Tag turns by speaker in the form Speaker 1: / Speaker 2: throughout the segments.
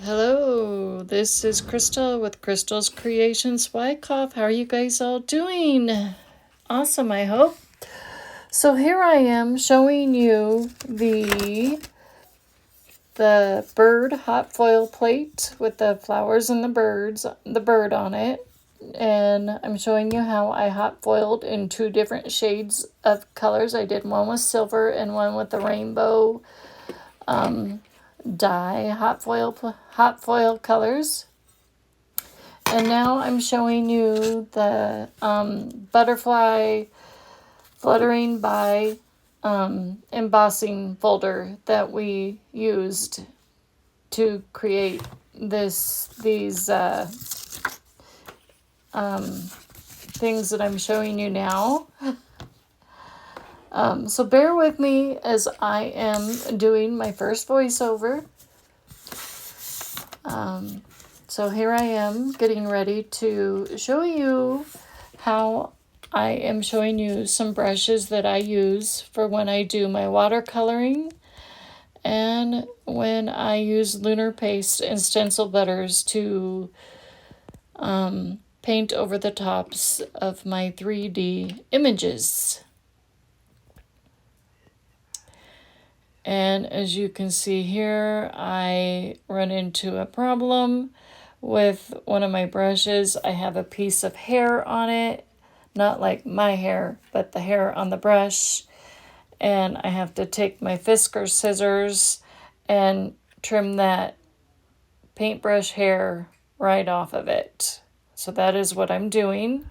Speaker 1: Hello, this is Crystal with Crystal's Creations Wyckoff. How are you guys all doing? Awesome, I hope. So here I am showing you the bird hot foil plate with the flowers and the bird on it. And I'm showing you how I hot foiled in two different shades of colors. I did one with silver and one with the rainbow dye hot foil colors. And now I'm showing you the butterfly fluttering by embossing folder that we used to create these things that I'm showing you now. So bear with me as I am doing my first voiceover. So here I am getting ready to show you how I am showing you some brushes that I use for when I do my watercoloring and when I use lunar paste and stencil butters to paint over the tops of my 3D images. And as you can see here, I run into a problem with one of my brushes. I have a piece of hair on it, not like my hair, but the hair on the brush. And I have to take my Fisker scissors and trim that paintbrush hair right off of it. So that is what I'm doing.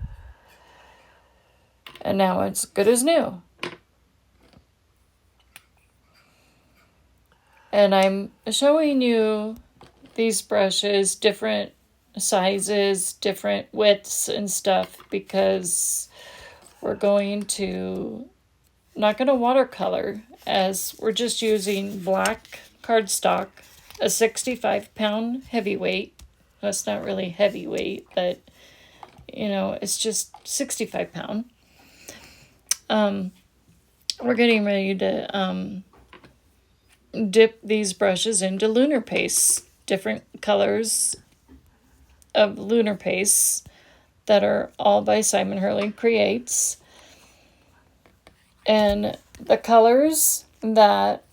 Speaker 1: And now it's good as new. And I'm showing you these brushes, different sizes, different widths and stuff, because we're not going to watercolor, as we're just using black cardstock, a 65-pound heavyweight. Well, it's not really heavyweight, but it's just 65 pound. We're getting ready to dip these brushes into lunar paste, different colors of lunar paste that are all by Simon Hurley Creates. And the colors that,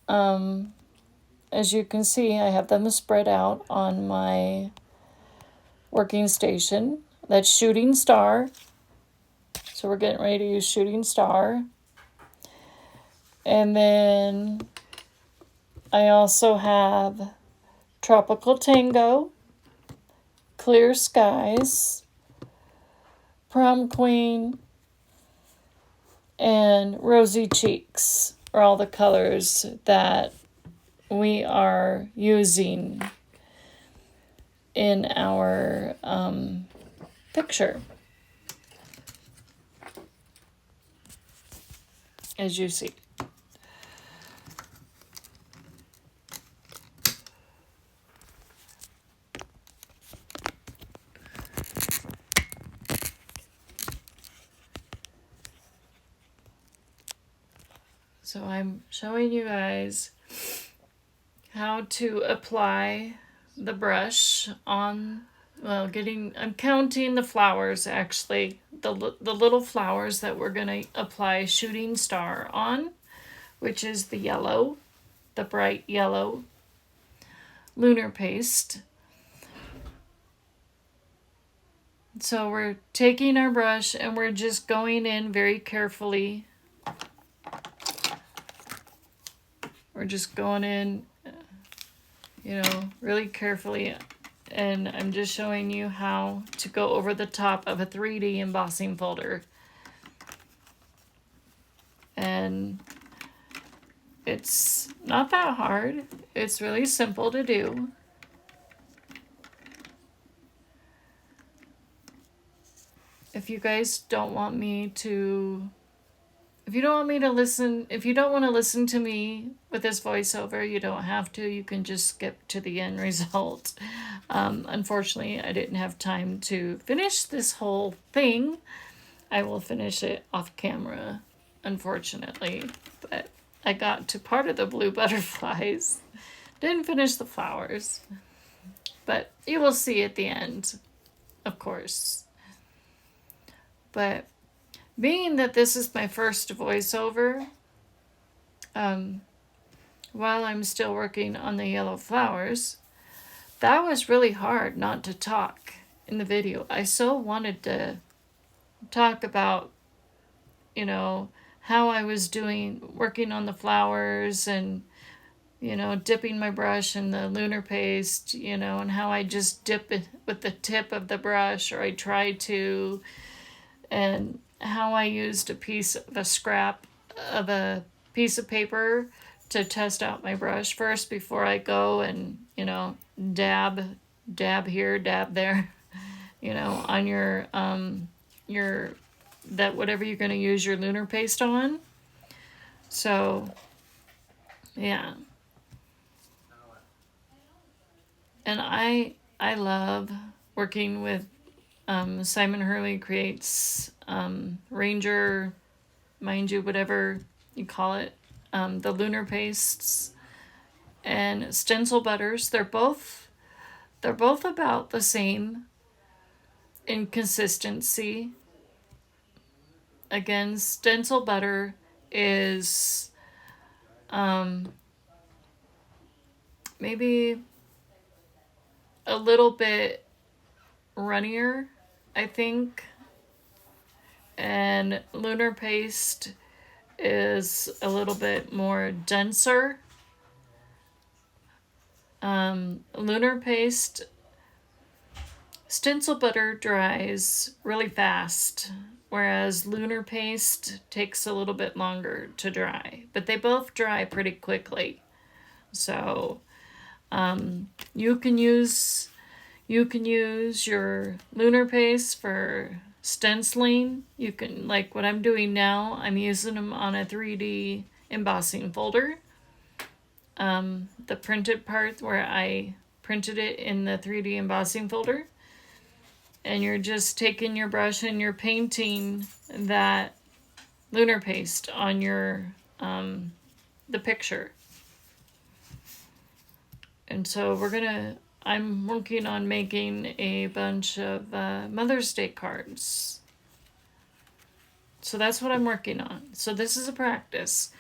Speaker 1: as you can see, I have them spread out on my working station. That's Shooting Star. So we're getting ready to use Shooting Star. And then I also have Tropical Tango, Clear Skies, Prom Queen, and Rosy Cheeks are all the colors that we are using in our picture, as you see. So I'm showing you guys how to apply the brush on, I'm counting the flowers, actually, the little flowers that we're going to apply Shooting Star on, which is the yellow, the bright yellow lunar paste. So we're taking our brush and we're just going in very carefully. We're just going in, really carefully. And I'm just showing you how to go over the top of a 3D embossing folder. And it's not that hard. It's really simple to do. If you guys don't want me to... If you don't want to listen to me with this voiceover, you don't have to. You can just skip to the end result. Unfortunately, I didn't have time to finish this whole thing. I will finish it off camera, unfortunately. But I got to part of the blue butterflies. Didn't finish the flowers. but you will see at the end, of course. But being that this is my first voiceover, while I'm still working on the yellow flowers, that was really hard not to talk in the video. I so wanted to talk about, you know, how I was working on the flowers and, you know, dipping my brush in the lunar paste, you know, and how I just dip it with the tip of the brush, or I try to, and how I used a scrap of a piece of paper to test out my brush first before I go and, you know, dab here, dab there, you know, on your that whatever you're going to use your lunar paste on. So, yeah. And I love working with Simon Hurley creates Ranger, mind you, whatever you call it, the lunar pastes and stencil butters. They're both about the same in consistency. Again, stencil butter is maybe a little bit runnier, I think, and lunar paste is a little bit more denser. Lunar paste, stencil butter dries really fast, whereas lunar paste takes a little bit longer to dry, but they both dry pretty quickly. So you can use your lunar paste for stenciling. You can, like what I'm doing now, I'm using them on a 3D embossing folder. The printed part where I printed it in the 3D embossing folder. And you're just taking your brush and you're painting that lunar paste on your the picture. And so I'm working on making a bunch of Mother's Day cards. So that's what I'm working on. So this is a practice.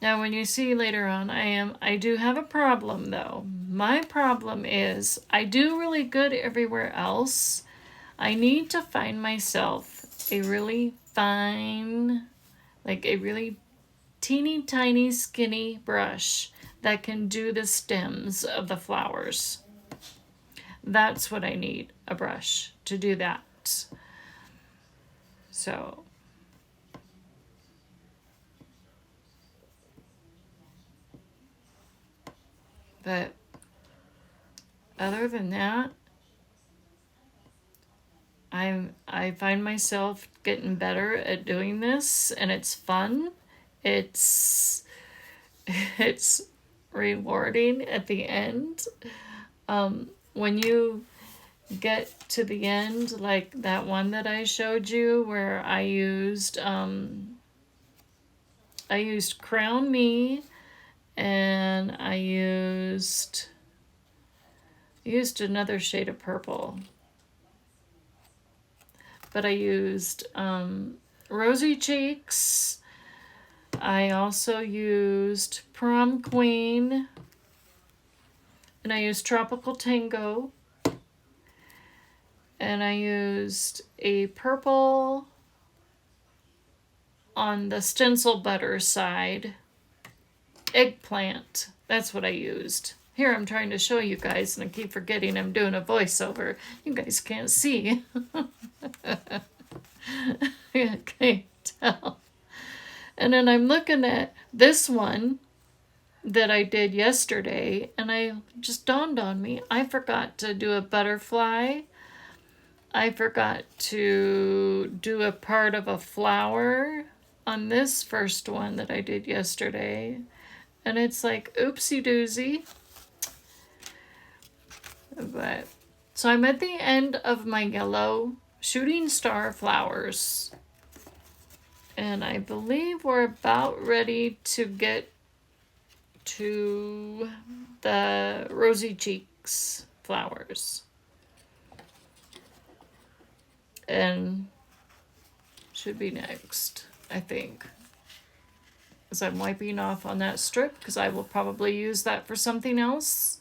Speaker 1: Now, when you see later on, I do have a problem though. My problem is I do really good everywhere else. I need to find myself a really fine, like a really teeny tiny skinny brush that can do the stems of the flowers. That's what I need, a brush to do that. So but other than that, I find myself getting better at doing this, and it's fun. It's rewarding at the end. When you get to the end, like that one that I showed you where I used Crown Me, and I used another shade of purple. But I used Rosy Cheeks. I also used Prom Queen. And I used Tropical Tango. And I used a purple on the stencil butter side. Eggplant. That's what I used. Here I'm trying to show you guys, and I keep forgetting I'm doing a voiceover. You guys can't see. I can't tell. And then I'm looking at this one that I did yesterday, and I just dawned on me, I forgot to do a butterfly. I forgot to do a part of a flower on this first one that I did yesterday. And it's like, oopsie doozy. But so I'm at the end of my yellow shooting star flowers. And I believe we're about ready to get to the Rosy Cheeks flowers. And should be next, I think. As I'm wiping off on that strip, because I will probably use that for something else.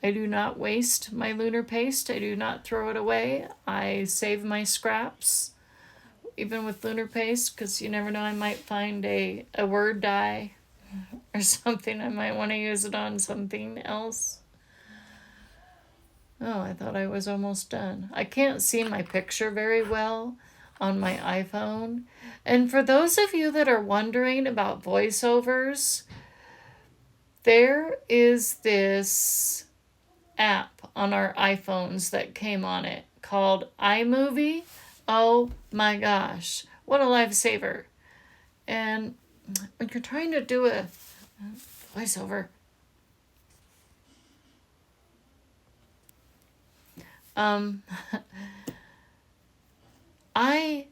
Speaker 1: I do not waste my lunar paste. I do not throw it away. I save my scraps, even with lunar paste, because you never know, I might find a word dye or something. I might want to use it on something else. Oh, I thought I was almost done. I can't see my picture very well on my iPhone. And for those of you that are wondering about voiceovers, there is this app on our iPhones that came on it called iMovie. Oh my gosh, what a lifesaver. And when you're trying to do a voiceover, I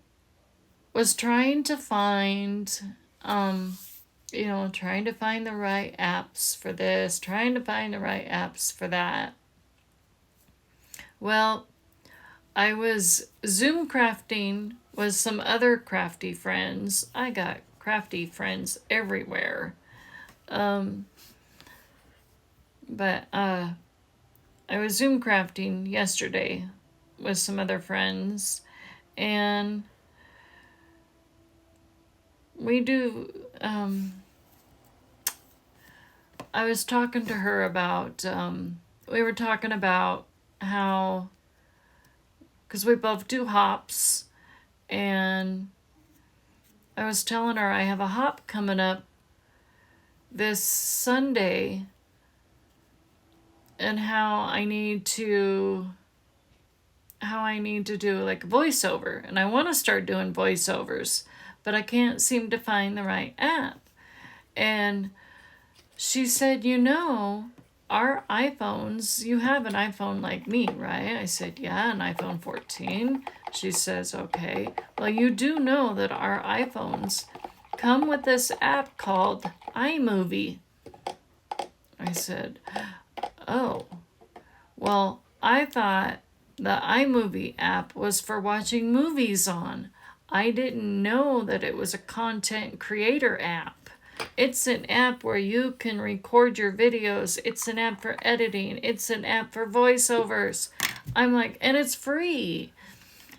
Speaker 1: was trying to find, trying to find the right apps for this, trying to find the right apps for that. Well, I was Zoom crafting with some other crafty friends. I got crafty friends everywhere. But I was Zoom crafting yesterday with some other friends, and we do, I was talking to her about, we were talking about how, because we both do hops, and I was telling her I have a hop coming up this Sunday, and how I need to do like a voiceover, and I want to start doing voiceovers, but I can't seem to find the right app. And she said, our iPhones, you have an iPhone like me, right? I said, yeah, an iPhone 14. She says, okay. Well, you do know that our iPhones come with this app called iMovie. I said, oh, well, I thought the iMovie app was for watching movies on. I didn't know that it was a content creator app. It's an app where you can record your videos. It's an app for editing. It's an app for voiceovers. I'm like, and it's free.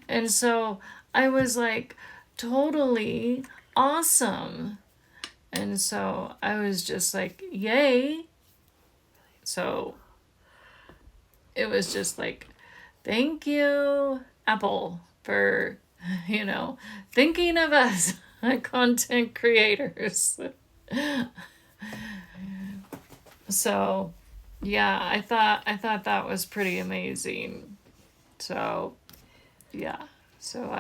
Speaker 1: And so I was like, totally awesome. And so I was just like, yay. So it was just like, thank you, Apple, for, thinking of us content creators. So, yeah, I thought that was pretty amazing. So, yeah. So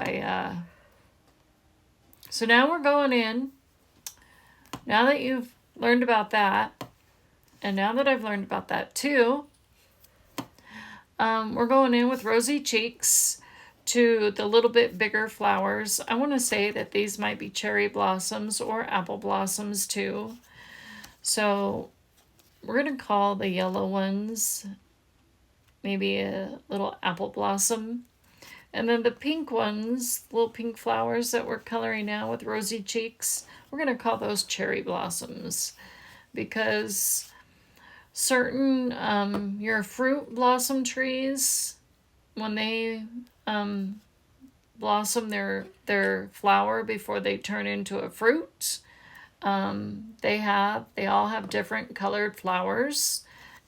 Speaker 1: so now we're going in. Now that you've learned about that, and now that I've learned about that too, we're going in with Rosy Cheeks to the little bit bigger flowers. I want to say that these might be cherry blossoms or apple blossoms too. So we're going to call the yellow ones maybe a little apple blossom. And then the pink ones, little pink flowers that we're coloring now with Rosy Cheeks, we're going to call those cherry blossoms, because certain your fruit blossom trees, when they blossom their flower before they turn into a fruit, they all have different colored flowers.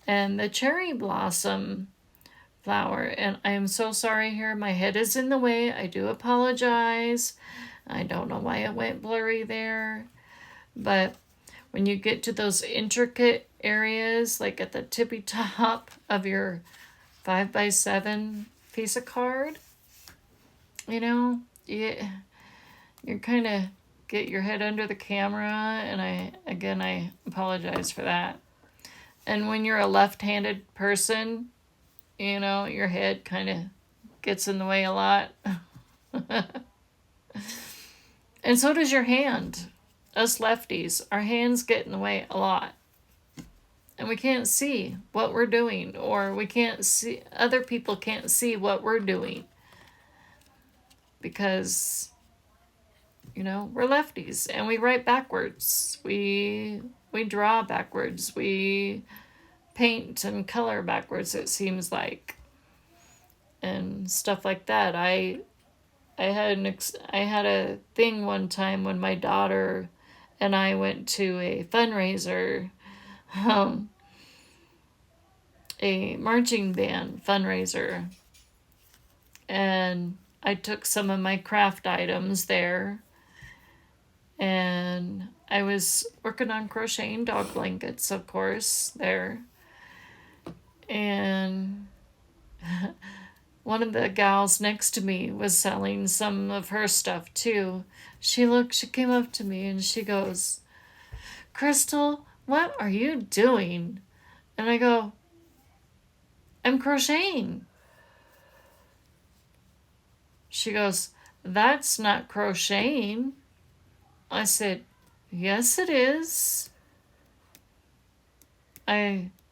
Speaker 1: And the cherry blossom flower, and I am so sorry here, my head is in the way, I do apologize. I don't know why it went blurry there, but when you get to those intricate areas, like at the tippy top of your 5x7 piece of card, you kind of get your head under the camera, and I apologize for that. And when you're a left-handed person, your head kind of gets in the way a lot. And so does your hand. Us lefties, our hands get in the way a lot. and we can't see what we're doing, or we can't see, other people can't see what we're doing because, you know, we're lefties and we write backwards. We draw backwards. We paint and color backwards, it seems like. And stuff like that. I had a thing one time when my daughter and I went to a fundraiser, um, a marching band fundraiser, and I took some of my craft items there, and I was working on crocheting dog blankets, of course, there, and one of the gals next to me was selling some of her stuff too. She came up to me and she goes, "Crystal, what are you doing?" And I go, "I'm crocheting." She goes, "That's not crocheting." I said, "Yes, it is."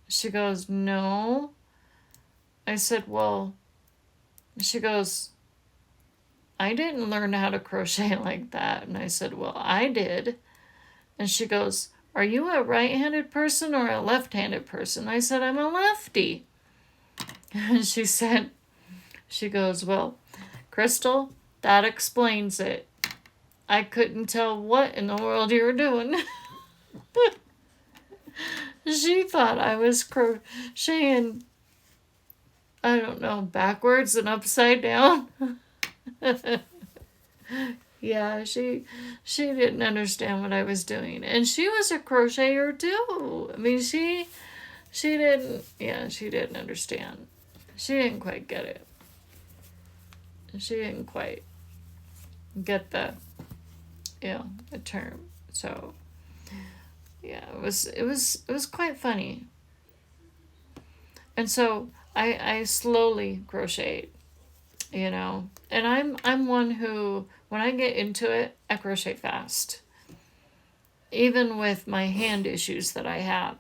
Speaker 1: She goes, "No." I said, "Well," she goes, "I didn't learn how to crochet like that." And I said, "Well, I did." And she goes, "Are you a right-handed person or a left-handed person?" I said, "I'm a lefty." And she goes, "Well, Crystal, that explains it. I couldn't tell what in the world you were doing." She thought I was crocheting, I don't know, backwards and upside down. Yeah, she didn't understand what I was doing. And she was a crocheter too. I mean, she didn't understand. She didn't quite get it. She didn't quite get the term. So, yeah, it was quite funny. And so I slowly crocheted, you know. And I'm one who, when I get into it, I crochet fast. Even with my hand issues that I have.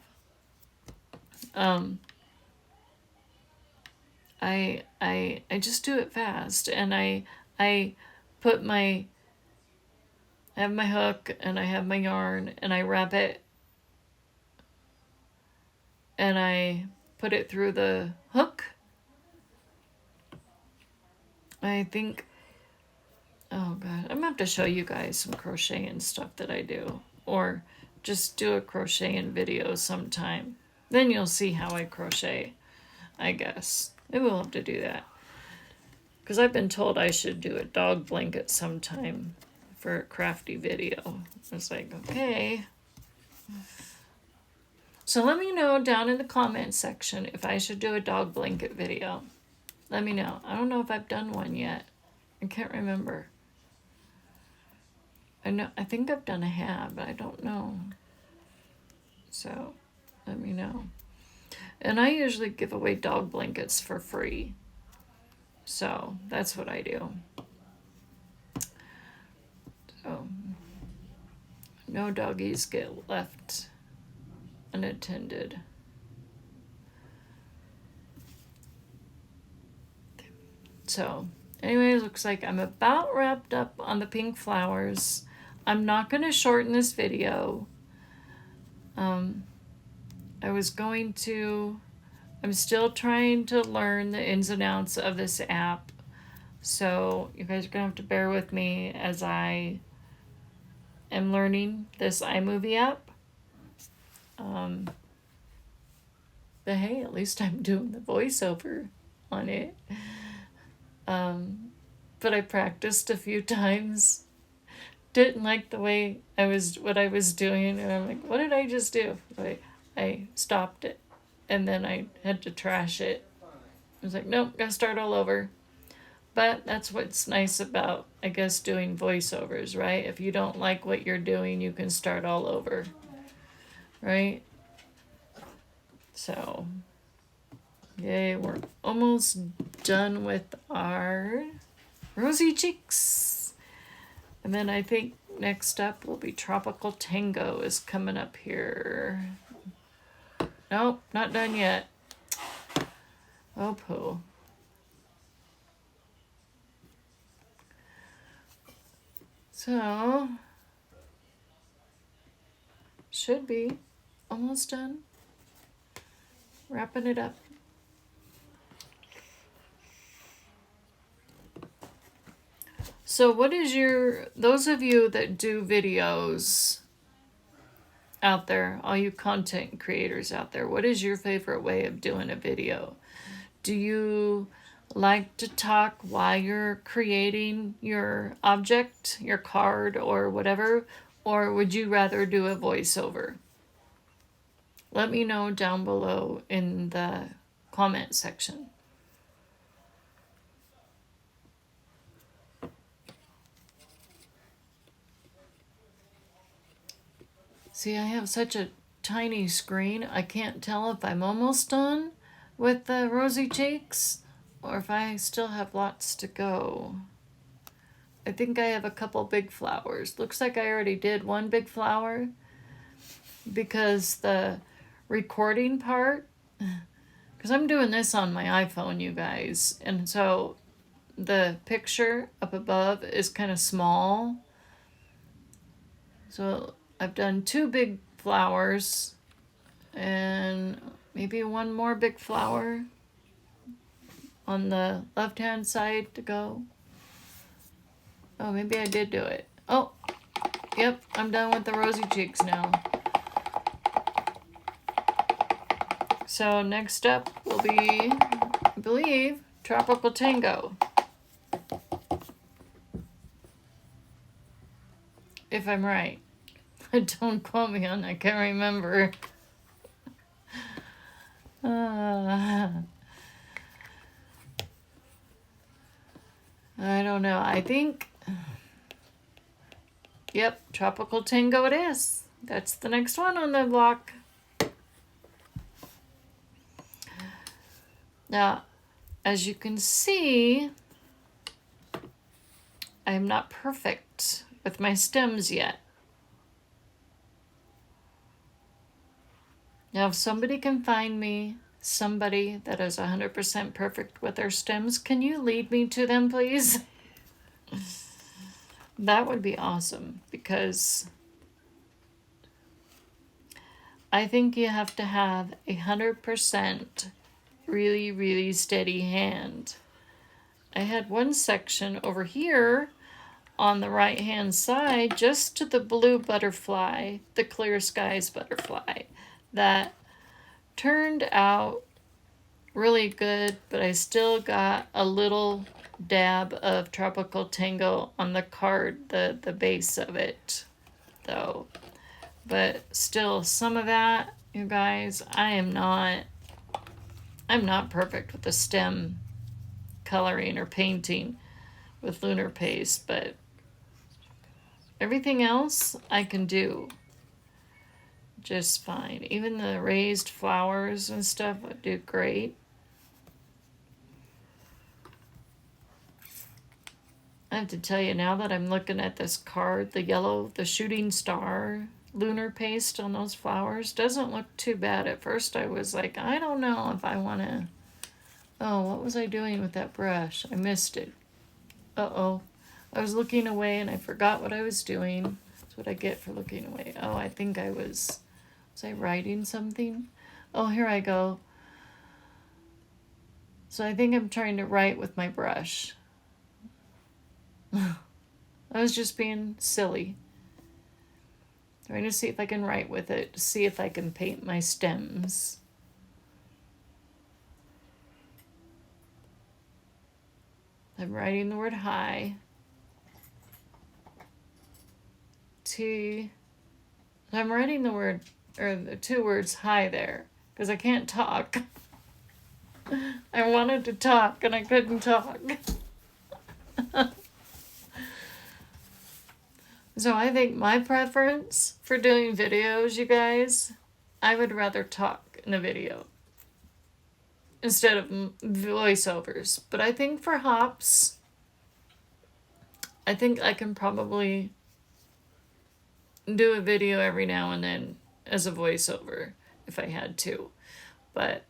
Speaker 1: I just do it fast, and I put my I have my hook and I have my yarn and I wrap it and I put it through the hook. I think, oh god, I'm gonna have to show you guys some crocheting stuff that I do, or just do a crocheting video sometime. Then you'll see how I crochet, I guess. Maybe we'll have to do that. Because I've been told I should do a dog blanket sometime for a crafty video. It's like, okay. So let me know down in the comment section if I should do a dog blanket video. Let me know. I don't know if I've done one yet. I can't remember. I think I've done a hat, but I don't know. So let me know. And I usually give away dog blankets for free. So that's what I do. So no doggies get left unattended. So anyways, looks like I'm about wrapped up on the pink flowers. I'm not going to shorten this video. I'm still trying to learn the ins and outs of this app. So you guys are going to have to bear with me as I am learning this iMovie app. But hey, at least I'm doing the voiceover on it. But I practiced a few times. Didn't like what I was doing, and I'm like, what did I just do? I stopped it, and then I had to trash it. I was like, nope, gotta start all over. But that's what's nice about, I guess, doing voiceovers, right? If you don't like what you're doing, you can start all over, right? So, yay, we're almost done with our rosy cheeks. And then I think next up will be Tropical Tango is coming up here. Nope, not done yet. Oh, poo. So, should be almost done. Wrapping it up. So what is those of you that do videos out there, all you content creators out there, what is your favorite way of doing a video? Do you like to talk while you're creating your object, your card, or whatever? Or would you rather do a voiceover? Let me know down below in the comment section. See, I have such a tiny screen, I can't tell if I'm almost done with the rosy cheeks or if I still have lots to go. I think I have a couple big flowers. Looks like I already did one big flower because the recording part, because I'm doing this on my iPhone, you guys, and so the picture up above is kind of small. So I've done 2 big flowers and maybe one more big flower on the left hand side to go. Oh, maybe I did do it. Oh, yep, I'm done with the rosy cheeks now. So next up will be, I believe, Tropical Tango. If I'm right. Don't quote me on that, I can't remember. I don't know. I think, yep, Tropical Tango it is. That's the next one on the block. Now, as you can see, I'm not perfect with my stems yet. Now, if somebody can find me somebody that is 100% perfect with their stems, can you lead me to them, please? That would be awesome, because I think you have to have 100% really, really steady hand. I had one section over here on the right hand side, just to the blue butterfly, the Clear Skies butterfly, that turned out really good, but I still got a little dab of Tropical Tango on the card, the base of it though. But still, some of that, you guys, I'm not perfect with the stem coloring or painting with lunar paste, but everything else I can do just fine. Even the raised flowers and stuff would do great. I have to tell you, now that I'm looking at this card, the yellow, the shooting star lunar paste on those flowers doesn't look too bad. At first I was like, I don't know if I want to. Oh, what was I doing with that brush? I missed it. Uh-oh. I was looking away and I forgot what I was doing. That's what I get for looking away. Oh, I think I was I writing something? Oh, here I go. So I think I'm trying to write with my brush. I was just being silly. Trying to see if I can write with it, to see if I can paint my stems. I'm writing the word hi. T. I'm writing the word, or the 2 words hi there, because I can't talk. I wanted to talk and I couldn't talk. So I think my preference for doing videos, you guys, I would rather talk in a video instead of voiceovers. But I think for hops, I think I can probably do a video every now and then as a voiceover if I had to. But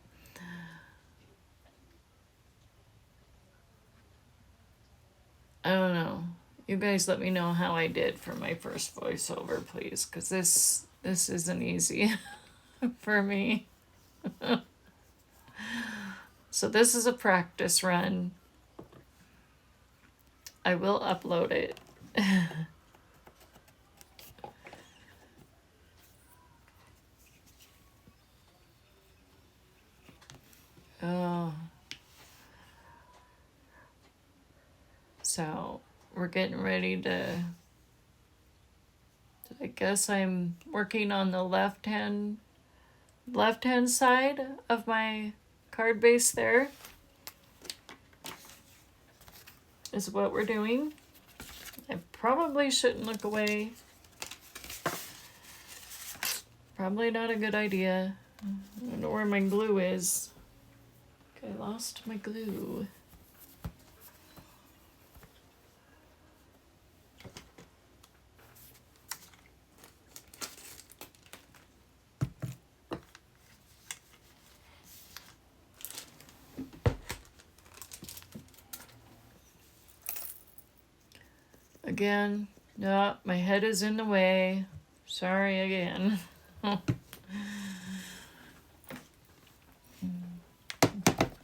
Speaker 1: I don't know. You guys let me know how I did for my first voiceover, please, because this isn't easy for me. So this is a practice run. I will upload it. Oh. So we're getting ready to, I guess I'm working on the left hand side of my card base. There is what we're doing. I probably shouldn't look away. Probably not a good idea. I don't know where my glue is. Okay, I lost my glue. Again, no, my head is in the way. Sorry again.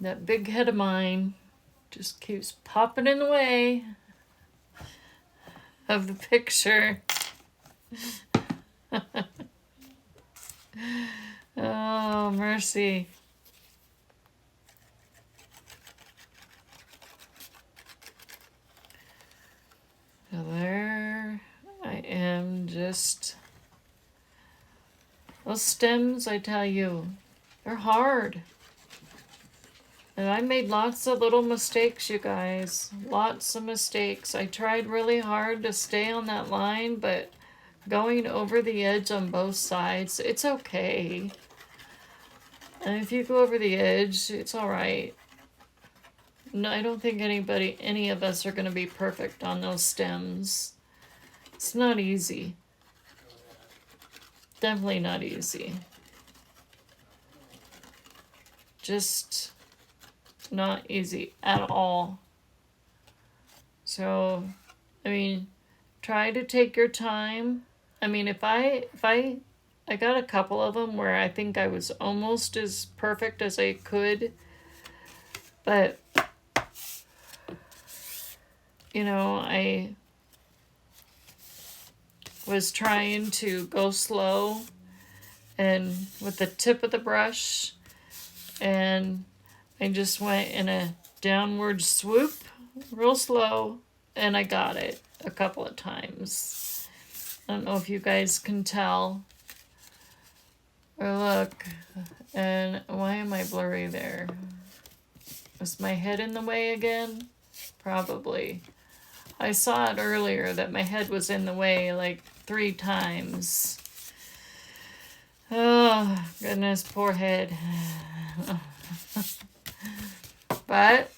Speaker 1: That big head of mine just keeps popping in the way of the picture. Oh, mercy. So there I am, just those stems, I tell you, they're hard. And I made lots of little mistakes, you guys. Lots of mistakes. I tried really hard to stay on that line, but going over the edge on both sides, it's okay. And if you go over the edge, it's all right. No, I don't think any of us are going to be perfect on those stems. It's not easy. Definitely not easy. Just not easy at all. So, I mean, try to take your time. I mean, if I got a couple of them where I think I was almost as perfect as I could, but you know, I was trying to go slow and with the tip of the brush, and I just went in a downward swoop real slow, and I got it a couple of times. I don't know if you guys can tell or look. And why am I blurry there? Is my head in the way again? Probably. I saw it earlier that my head was in the way like 3 times. Oh, goodness, poor head. But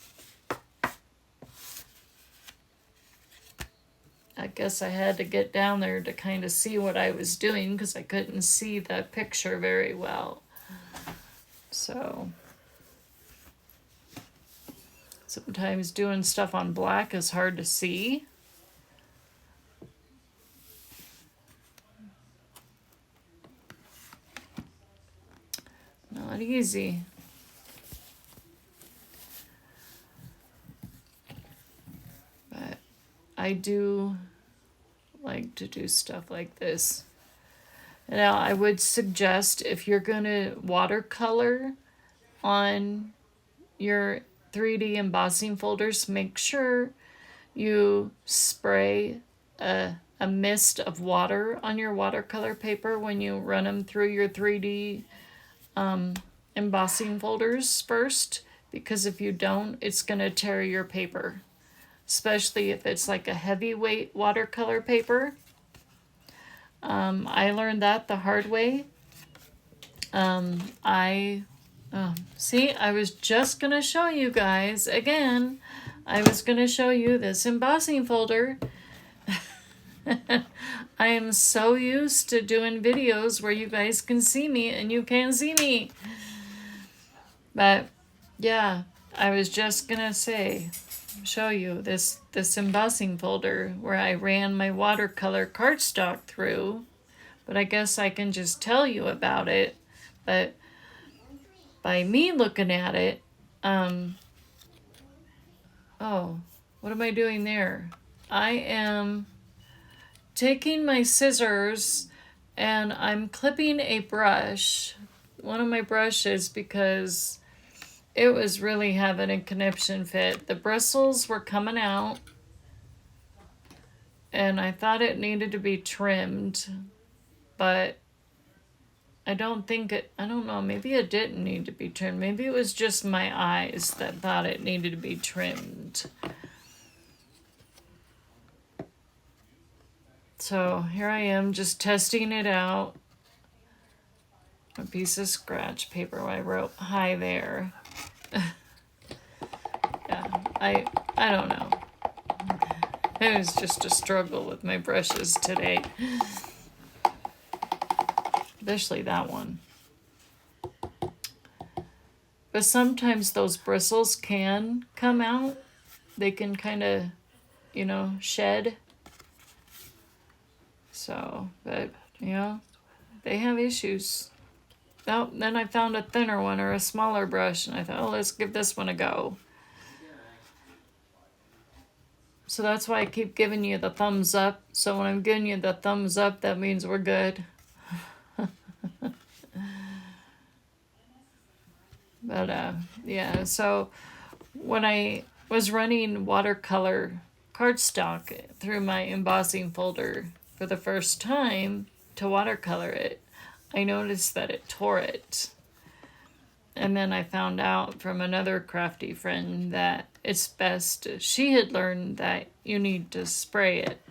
Speaker 1: I guess I had to get down there to kind of see what I was doing because I couldn't see the picture very well. So sometimes doing stuff on black is hard to see. Not easy. But I do like to do stuff like this. Now, I would suggest if you're going to watercolor on your 3D embossing folders, make sure you spray a mist of water on your watercolor paper when you run them through your 3D embossing folders first, because if you don't, it's going to tear your paper, especially if it's like a heavyweight watercolor paper. I learned that the hard way. See, I was just going to show you guys again. I was going to show you this embossing folder. I am so used to doing videos where you guys can see me and you can't see me. But yeah, I was just gonna show you this embossing folder where I ran my watercolor cardstock through. But I guess I can just tell you about it. But by me looking at it, oh, what am I doing there? I am taking my scissors and I'm clipping a brush, one of my brushes, because it was really having a conniption fit. The bristles were coming out and I thought it needed to be trimmed, but I don't know, maybe it didn't need to be trimmed. Maybe it was just my eyes that thought it needed to be trimmed. So here I am just testing it out. A piece of scratch paper where I wrote hi there. Yeah, I don't know. It was just a struggle with my brushes today. Especially that one. But sometimes those bristles can come out. They can kind of, shed. So, but, they have issues. Oh, then I found a thinner one or a smaller brush, and I thought, oh, let's give this one a go. So that's why I keep giving you the thumbs up. So when I'm giving you the thumbs up, that means we're good. But yeah, so when I was running watercolor cardstock through my embossing folder for the first time to watercolor it, I noticed that it tore it. And then I found out from another crafty friend that it's best, she had learned that you need to spray it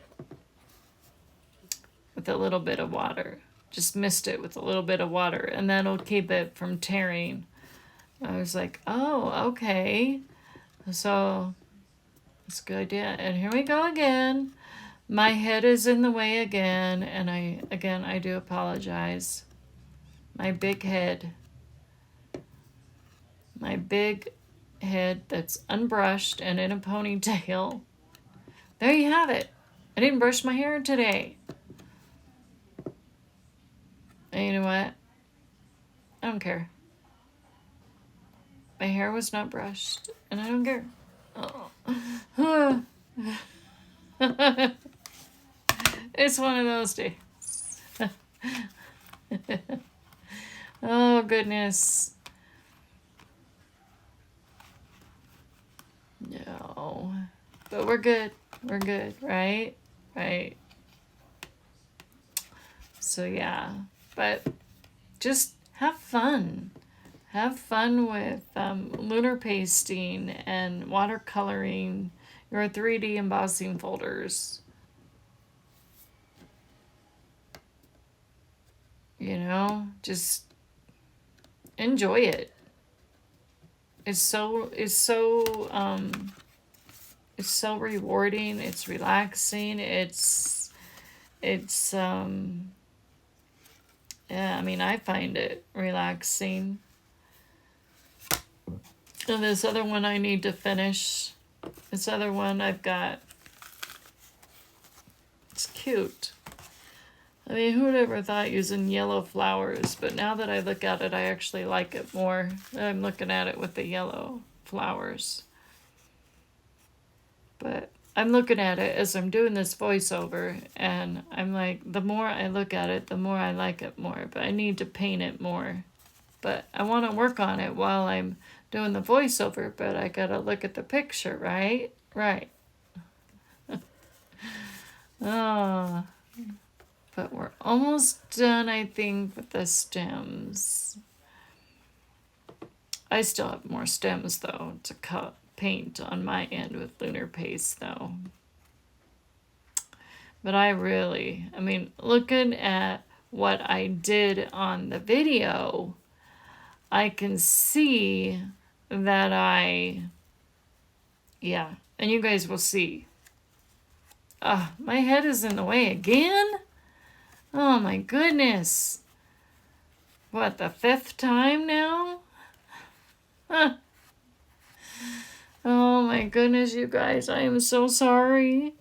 Speaker 1: with a little bit of water. Just mist it with a little bit of water, and that'll keep it from tearing. I was like, oh, okay. So, it's a good idea. And here we go again. My head is in the way again, and I do apologize. My big head. My big head that's unbrushed and in a ponytail. There you have it. I didn't brush my hair today. And you know what? I don't care. My hair was not brushed, and I don't care. Oh. It's one of those days. Oh, goodness. No. But we're good. We're good, right? Right. So, yeah. But just have fun. Have fun with lunar pasting and watercoloring your 3D embossing folders. Just enjoy it. It's so rewarding. It's relaxing. I find it relaxing. And this other one I need to finish. This other one I've got. It's cute. I mean, who'd ever thought using yellow flowers? But now that I look at it, I actually like it more. I'm looking at it with the yellow flowers. But I'm looking at it as I'm doing this voiceover, and I'm like, the more I look at it, the more I like it more. But I need to paint it more. But I want to work on it while I'm doing the voiceover, but I gotta look at the picture, right? Right. Oh. But we're almost done, I think, with the stems. I still have more stems, though, to paint on my end with lunar paste, though. But looking at what I did on the video, I can see that and you guys will see. My head is in the way again? Oh my goodness. What, the 5th time now? Huh. Oh my goodness, you guys, I am so sorry.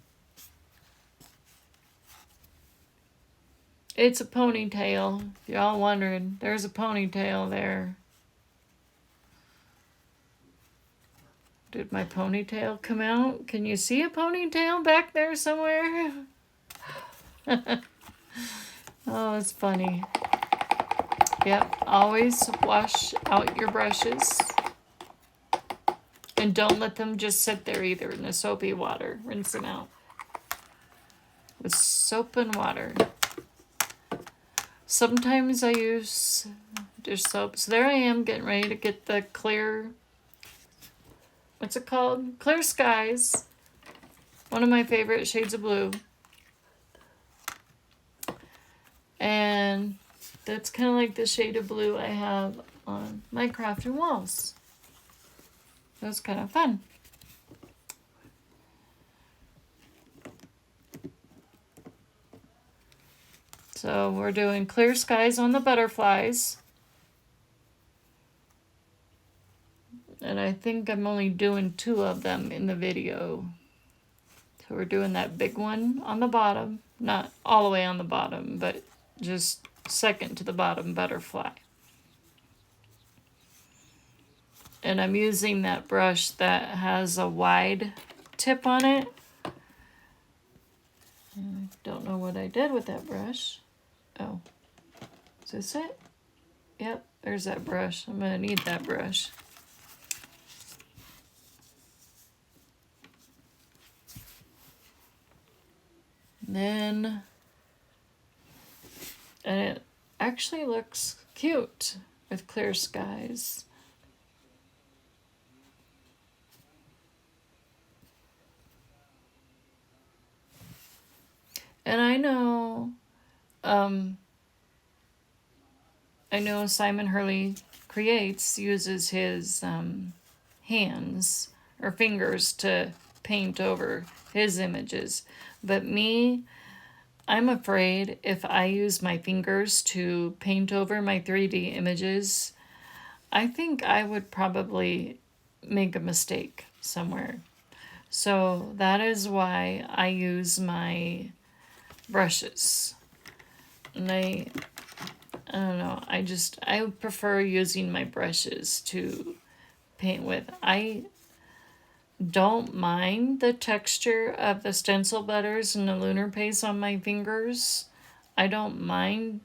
Speaker 1: It's a ponytail. If y'all wondering, there's a ponytail there. Did my ponytail come out? Can you see a ponytail back there somewhere? Oh, it's funny. Yep, always wash out your brushes. And don't let them just sit there either in the soapy water. Rinse them out with soap and water. Sometimes I use dish soap. So there I am getting ready to get the clear, what's it called? Clear Skies. One of my favorite shades of blue. And that's kind of like the shade of blue I have on my crafting walls. That's kind of fun. So we're doing Clear Skies on the butterflies. And I think I'm only doing 2 of them in the video. So we're doing that big one on the bottom. Not all the way on the bottom, but just second to the bottom butterfly. And I'm using that brush that has a wide tip on it. I don't know what I did with that brush. Oh, is this it? Yep, there's that brush. I'm gonna need that brush. Then, and it actually looks cute with Clear Skies. And I know Simon Hurley Creates uses his hands or fingers to paint over his images. But me, I'm afraid if I use my fingers to paint over my 3D images, I think I would probably make a mistake somewhere. So that is why I use my brushes. And I don't know, I prefer using my brushes to paint with. I don't mind the texture of the stencil butters and the lunar paste on my fingers. I don't mind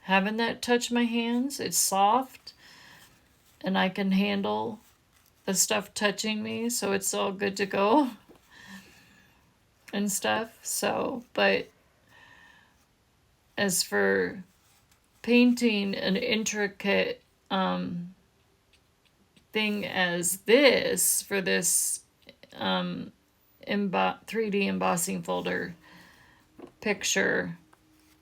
Speaker 1: having that touch my hands. It's soft and I can handle the stuff touching me, so it's all good to go and stuff. So, but as for painting an intricate thing as this for this 3D embossing folder picture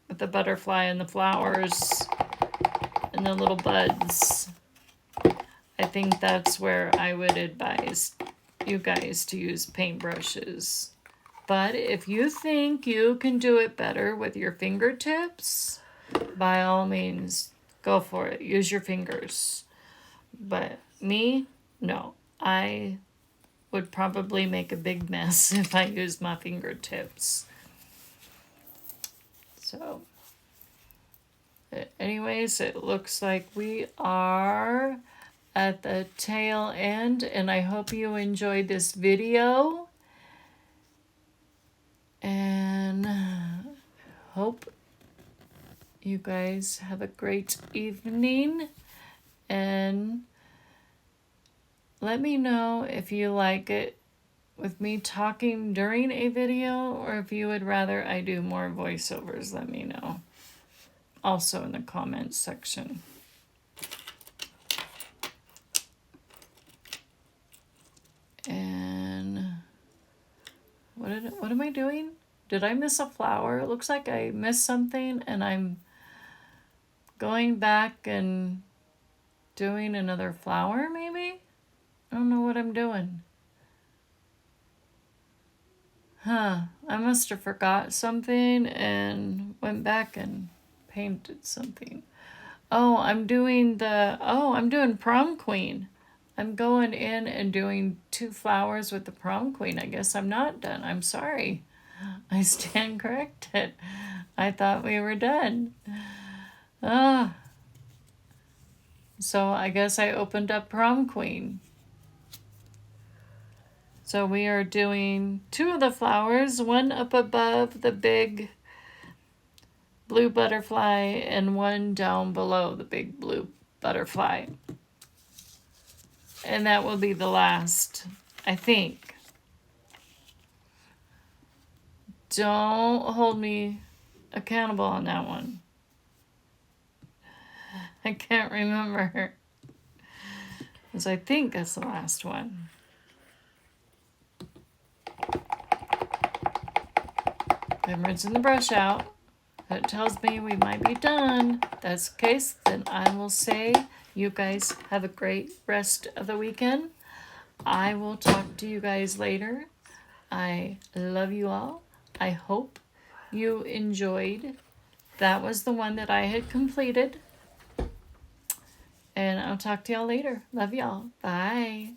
Speaker 1: with the butterfly and the flowers and the little buds, I think that's where I would advise you guys to use paintbrushes. But if you think you can do it better with your fingertips, by all means, go for it. Use your fingers. But me, no. I would probably make a big mess if I used my fingertips. So, anyways, it looks like we are at the tail end, and I hope you enjoyed this video. And hope you guys have a great evening, and let me know if you like it with me talking during a video or if you would rather I do more voiceovers. Let me know also in the comments section. And what am I doing? Did I miss a flower? It looks like I missed something, and I'm going back and doing another flower, maybe? I don't know what I'm doing. I must have forgot something and went back and painted something. Oh, I'm doing prom queen. I'm going in and doing 2 flowers with the prom queen. I guess I'm not done. I'm sorry. I stand corrected. I thought we were done. Ah, so I guess I opened up prom queen. So we are doing 2 of the flowers, one up above the big blue butterfly and one down below the big blue butterfly. And that will be the last, I think. Don't hold me accountable on that one. I can't remember. Because I think that's the last one. I'm rinsing the brush out. That tells me we might be done. If that's the case, then I will say you guys have a great rest of the weekend. I will talk to you guys later. I love you all. I hope you enjoyed. That was the one that I had completed. And I'll talk to y'all later. Love y'all. Bye.